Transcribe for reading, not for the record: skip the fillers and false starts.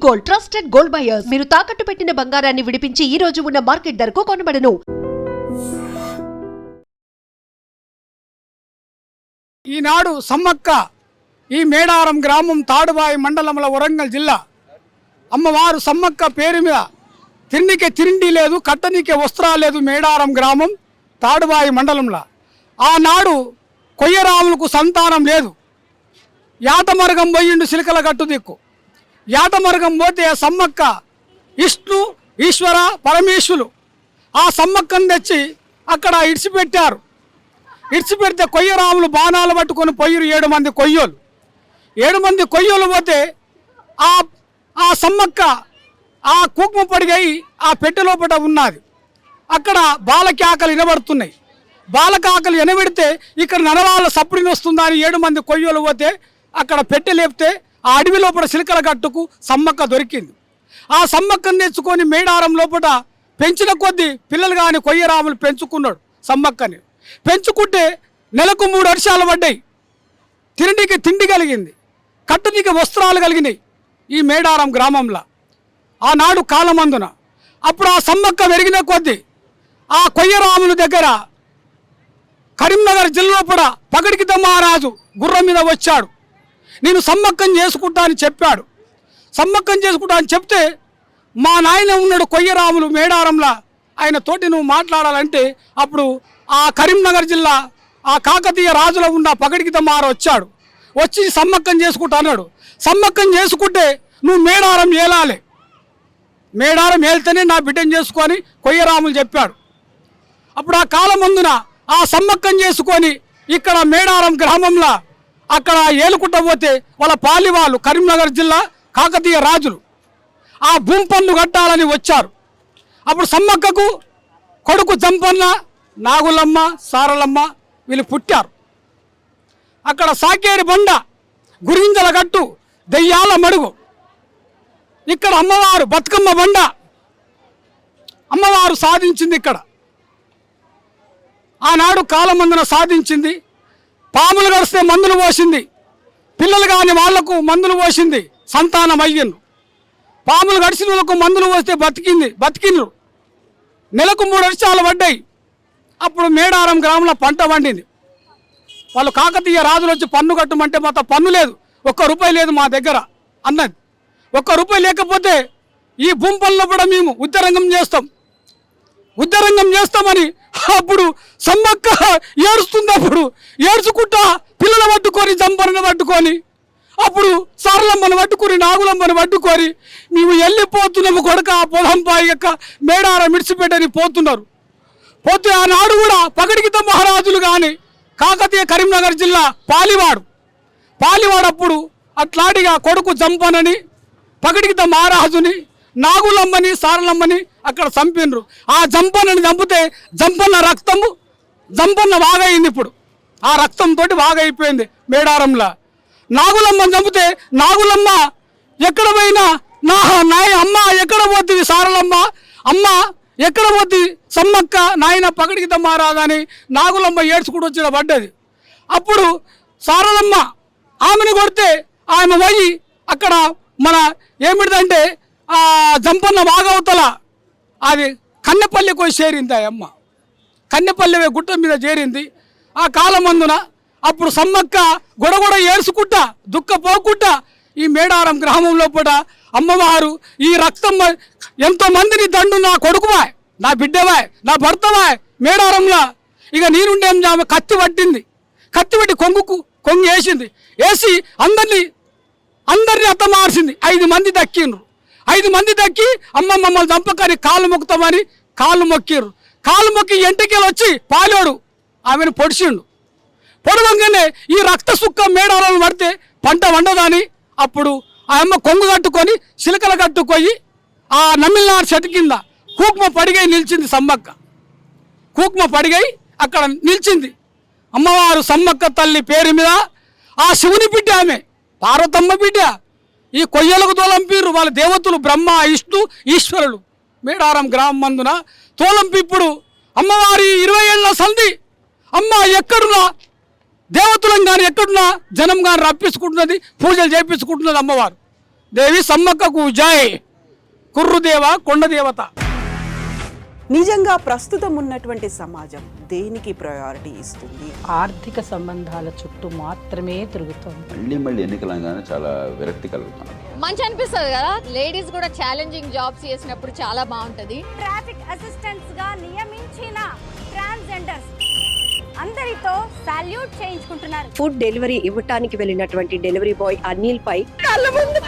Gold, trusted gold buyers. మీరు తాకట్టు పెట్టిన బంగారాన్ని విడిపించి ఈ రోజు ఉన్న మార్కెట్ ధరకు కొనబడను. ఈనాడు సమ్మక్క ఈ మేడారం గ్రామం తాడుబాయి మండలంలో వరంగల్ జిల్లా అమ్మవారు సమ్మక్క పేరు మీద తిండికే తిండి లేదు, కట్టనీకే వస్త్రాలు లేదు. మేడారం గ్రామం తాడుబాయి మండలంలో ఆనాడు కొయ్యరాములకు సంతానం లేదు. యాటమరగం పోయిండు సిలికల గట్టు దిక్కు. యాటమరగం పోతే సమ్మక్క విష్ణు ఈశ్వర పరమేశ్వరులు ఆ సమ్మక్కను తెచ్చి అక్కడ ఇడిచిపెట్టారు. ఇడిచిపెడితే కొయ్యరాములు బాణాలు పట్టుకొని పోయిరు 7 మంది కొయ్యోలు. 7 మంది కొయ్యోలు పోతే ఆ సమ్మక్క ఆ కుంకుమ పడిగై ఆ పెట్టె లోపల ఉన్నది. అక్కడ బాలకాకలు వినబడుతున్నాయి. బాలకాకలు వినబెడితే ఇక్కడ నడవాళ్ళ సప్పుడిని వస్తుందా అని 7 మంది కొయ్యోలు పోతే అక్కడ పెట్టె లేపితే ఆ అడవి లోపల సిలికల గట్టుకు సమ్మక్క దొరికింది. ఆ సమ్మక్కను తెచ్చుకొని మేడారం లోపల పెంచిన కొద్దీ పిల్లలు కానీ కొయ్యరాములు పెంచుకున్నాడు. సమ్మక్కని పెంచుకుంటే నెలకు 3 వర్షాలు పడ్డాయి. తిండికి తిండి కలిగింది, కట్టునికి వస్త్రాలు కలిగినాయి ఈ మేడారం గ్రామంలో ఆనాడు కాలమందున. అప్పుడు ఆ సమ్మక్క పెరిగిన కొద్దీ ఆ కొయ్యరాముల దగ్గర కరీంనగర్ జిల్లా కూడా పగడికిత మహారాజు గుర్రం మీద వచ్చాడు. నేను సమ్మక్కం చేసుకుంటా అని చెప్పాడు. సమ్మక్కం చేసుకుంటా అని చెప్తే మా నాయన ఉన్నాడు కొయ్యరాములు మేడారంలో, ఆయన తోటి నువ్వు మాట్లాడాలంటే అప్పుడు ఆ కరీంనగర్ జిల్లా ఆ కాకతీయ రాజులో ఉన్న పగడికిత మహారాజు వచ్చాడు. వచ్చి సమ్మక్కం చేసుకుంటా అన్నాడు. సమ్మక్కం చేసుకుంటే నువ్వు మేడారం ఏలాలి, మేడారం ఏళ్తేనే నా బిడ్డను చేసుకొని కొయ్యరాములు చెప్పాడు. అప్పుడు ఆ కాలం ముందున ఆ సమ్మక్కం చేసుకొని ఇక్కడ మేడారం గ్రామంలో అక్కడ ఏలుకుంటా పోతే వాళ్ళ పాలివాళ్ళు కరీంనగర్ జిల్లా కాకతీయ రాజులు ఆ భూమి పన్ను కట్టాలని వచ్చారు. అప్పుడు సమ్మక్కకు కొడుకు జంపన్న, నాగులమ్మ, సారలమ్మ వీళ్ళు పుట్టారు. అక్కడ సాకేరి బండ, గురింజల గట్టు, దెయ్యాల మడుగు, ఇక్కడ అమ్మవారు బతుకమ్మ బండ అమ్మవారు సాధించింది. ఇక్కడ ఆనాడు కాలమందున సాధించింది. పాములు గడిస్తే మందులు పోసింది, పిల్లలు కాని వాళ్లకు మందులు పోసింది, సంతానం అయ్యిండ్రు. పాములు గడిచిన వాళ్ళకు మందులు పోస్తే బతికిండ్రు. నెలకు 3 వర్షాలు పడ్డాయి. అప్పుడు మేడారం గ్రామంలో పంట పండింది. వాళ్ళు కాకతీయ రాజులు వచ్చి పన్ను కట్టమంటే మొత్తం పన్ను లేదు, 1 రూపాయి లేదు మా దగ్గర అన్నది. 1 రూపాయి లేకపోతే ఈ భూమి పనులు కూడా మేము ఉత్తరంగం చేస్తామని అప్పుడు సమ్మక్క ఏడుస్తుంది. అప్పుడు ఏడ్చుకుంటా పిల్లలు పట్టుకొని జంపరను పట్టుకొని అప్పుడు సారలమ్మను పట్టుకొని నాగులమ్మను పట్టుకొని మేము వెళ్ళిపోతున్నాము కొడుక పొలంపాయి యొక్క మేడారం ఇడిచిపెట్టని పోతున్నారు. పోతే ఆనాడు కూడా పగడికిత మహారాజులు కానీ కాకతీయ కరీంనగర్ జిల్లా పాలివాడు అప్పుడు అట్లాంటిగా కొడుకు జంపనని పగడికిత మహారాజుని నాగులమ్మని సారలమ్మని అక్కడ చంపినరు. ఆ జంపన్నని చంపితే జంపన్న వాగయింది. ఇప్పుడు ఆ రక్తంతో వాగైపోయింది మేడారంలో. నాగులమ్మని చంపితే నాగులమ్మ ఎక్కడ పోయినా నాయ అమ్మ ఎక్కడ పోతుంది, సారలమ్మ అమ్మ ఎక్కడ పోతుంది, సమ్మక్క నాయన పగడికిత మహారాజు అని నాగులమ్మ ఏడ్చుకుంటూ వచ్చిన పడ్డది. అప్పుడు సారలమ్మ ఆమెను కొడితే ఆమె పోయి అక్కడ మన ఏమిటిదంటే ఆ జంపన్న వాగవతల అది కన్నెపల్లి పోయి చేరింది. ఆ అమ్మ కన్నెపల్లి గుట్ట మీద చేరింది. ఆ కాలమందున అప్పుడు సమ్మక్క గొడగొడ ఏడ్చుకుంటా దుఃఖపోకుండా ఈ మేడారం గ్రామంలో కూడా అమ్మవారు ఈ రక్తం ఎంతో మందిని దండు నా కొడుకువాయ్, నా బిడ్డవాయ్, నా భర్తవాయ్ మేడారంలో ఇక నేనుండే ఆమె కత్తి పట్టి కొంగు వేసి అందరినీ అత్తమార్చింది. 5 మంది దక్కిండ్రు. 5 మంది దక్కి అమ్మ మమ్మల్ని చంపకని కాళ్ళు మొక్కుతామని కాళ్ళు మొక్కిర్రు. కాళ్ళు మొక్కి ఎంటకెళ్ళి వచ్చి పాలోడు ఆమెను పొడిచిండు. పొడవంగానే ఈ రక్త సుక్క మేడారాలను పడితే పంట వండదని అప్పుడు ఆ అమ్మ కొంగు కట్టుకొని చిలకలు కట్టుకొని ఆ నమ్మిలినారు చెట్టు కింద కూకుమ పడిగై నిలిచింది. సమ్మక్క కూకుమ పడిగై అక్కడ నిలిచింది. అమ్మవారు సమ్మక్క తల్లి పేరు మీద ఆ శివుని బిడ్డ, ఆమె పార్వతమ్మ బిడ్డ. ఈ కొయ్యలకు తోలంపీరు వాళ్ళ దేవతలు బ్రహ్మ విష్ణు ఈశ్వరులు మేడారం గ్రామం మందున తోలంపి. ఇప్పుడు అమ్మవారి 20 ఏళ్ల సంధి అమ్మ ఎక్కడున్నా దేవతలను కానీ ఎక్కడున్నా జనం కానీ రప్పించుకుంటున్నది, పూజలు చేయించుకుంటున్నది అమ్మవారు. దేవి సమ్మక్కకు జై. కుర్రుదేవ కొండ దేవత. నిజంగా ప్రస్తుతం ఉన్నటువంటి సమాజం దేనికి ప్రయారిటీ ఇస్తుంది? ఆర్థిక సంబంధాల చుట్టూ మాత్రమే తిరుగుతుంది. మళ్ళీ ఎన్నికలంగానే చాలా విరక్తి కలుగుతాను. మంచి అనిపిస్తుంది కదా, లేడీస్ కూడా ఛాలెంజింగ్ జాబ్స్ చేసినప్పుడు చాలా బాగుంటది. ట్రాఫిక్ అసిస్టెంట్స్ గా నియమించిన ట్రాన్స్జెండర్స్ అందరితో సాల్యూట్ చేయించుకుంటున్నారు. ఫుడ్ డెలివరీ ఇవ్వటానికి వెళ్ళినటువంటి డెలివరీ బాయ్ అనిల్ పై కళ్ళ ముందు